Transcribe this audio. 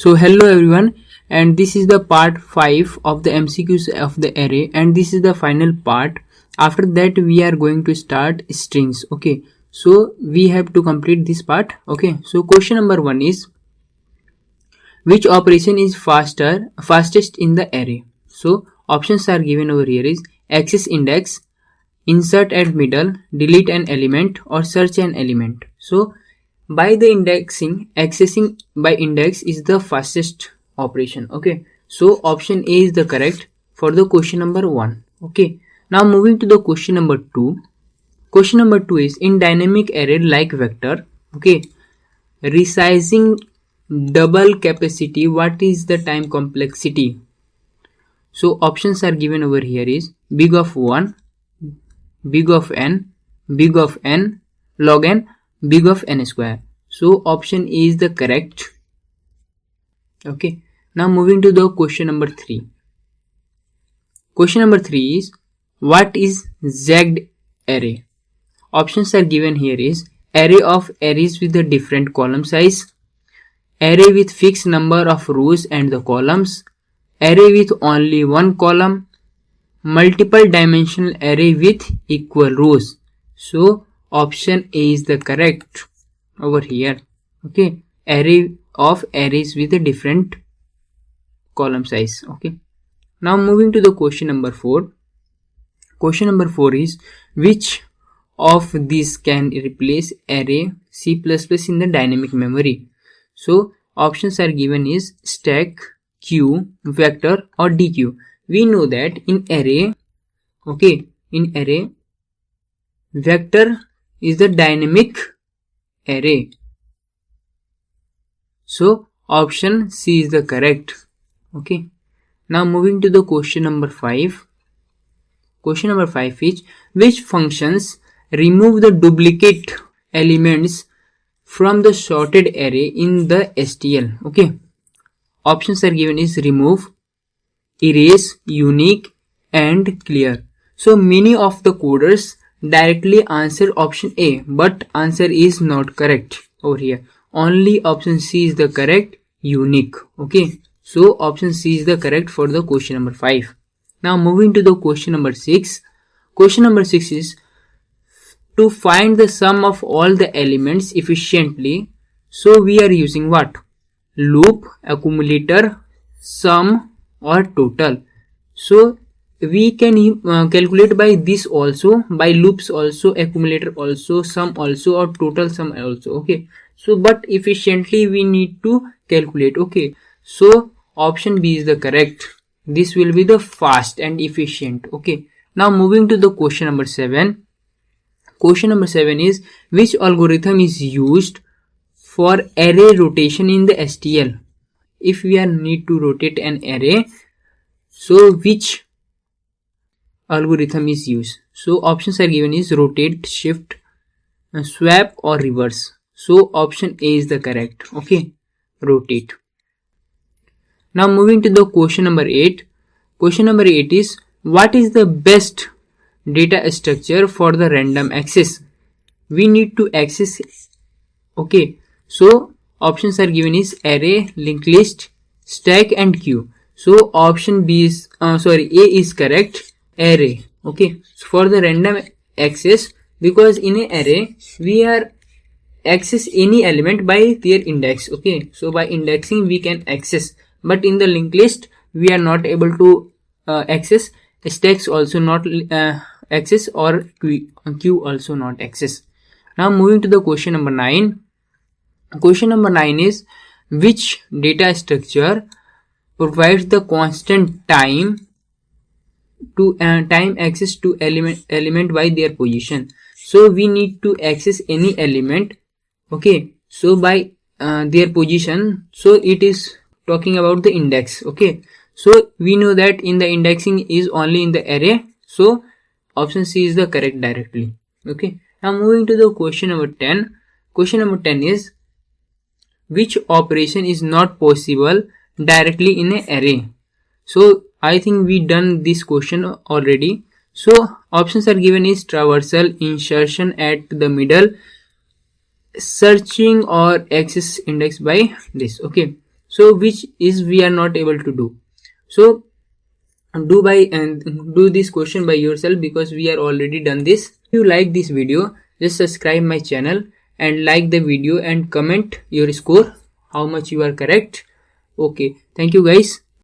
So hello everyone, and this is the part 5 of the MCQs of the array, and this is the final part. After that we are going to start strings. Okay, so we have to complete this part. Okay, so question number 1 is, which operation is fastest in the array? So options are given over here is access index, insert at middle, delete an element, or search an element. So by the indexing, accessing by index is the fastest operation. Okay, so option A is the correct for the question number 1. Okay, now moving to the question number 2. Question number 2 is, in dynamic array like vector, okay, resizing double capacity, what is the time complexity? So options are given over here is big of 1, big of n, big of n, log n, big of n square. So option A is the correct. Okay, now moving to the question number 3. Question number 3 is, what is zagged array? Options are given here is array of arrays with a different column size, array with fixed number of rows and the columns, array with only one column, multiple dimensional array with equal rows. So option A is the correct over here. Okay, array of arrays with a different column size. Okay, now moving to the question number 4. Question number 4 is, which of these can replace array C++ in the dynamic memory? So options are given is stack, queue, vector, or dequeue. We know that in array, okay, in array, vector is the dynamic array. So option C is the correct. Okay, now moving to the question number 5. Question number 5 is, which functions remove the duplicate elements from the sorted array in the STL? Okay, options are given is remove, erase, unique, and clear. So many of the coders directly answer option A, but answer is not correct over here. Only option C is the correct, unique. Okay, so option C is the correct for the question number 5. Now moving to the question number 6. Question number 6 is, to find the sum of all the elements efficiently, so we are using what? Loop, accumulator, sum, or total. So we can calculate by this also, by loops also, accumulator also, sum also, or total sum also. Okay, so but efficiently we need to calculate. Okay, so option B is the correct. This will be the fast and efficient. Okay, now moving to the question number 7. Question number 7 is, which algorithm is used for array rotation in the STL? If we need to rotate an array, so which algorithm is used? So options are given is rotate, shift, swap, or reverse. So option A is the correct. Okay, rotate. Now moving to the question number 8. Question number 8 is, what is the best data structure for the random access? We need to access. Okay, so options are given is array, linked list, stack, and queue. So option B is A is correct, array. Okay, so for the random access, because in an array we are access any element by their index. Okay, so by indexing we can access, but in the linked list we are not able to access, stacks also not access, or queue also not access. Now moving to the question number 9. Question number 9 is, which data structure provides the constant time to time access to element by their position? So we need to access any element. Okay, so by their position, so it is talking about the index. Okay, so we know that in the indexing is only in the array, so option C is the correct directly. Okay, now moving to the question number 10. Question number 10 is, which operation is not possible directly in an array? So I think we done this question already. So options are given is traversal, insertion at the middle, searching, or access index by this. Okay, So which is we are not able to do. So do this question by yourself, because we are already done this. If you like this video, just subscribe my channel and like the video and comment your score, how much you are correct. Okay, thank you guys.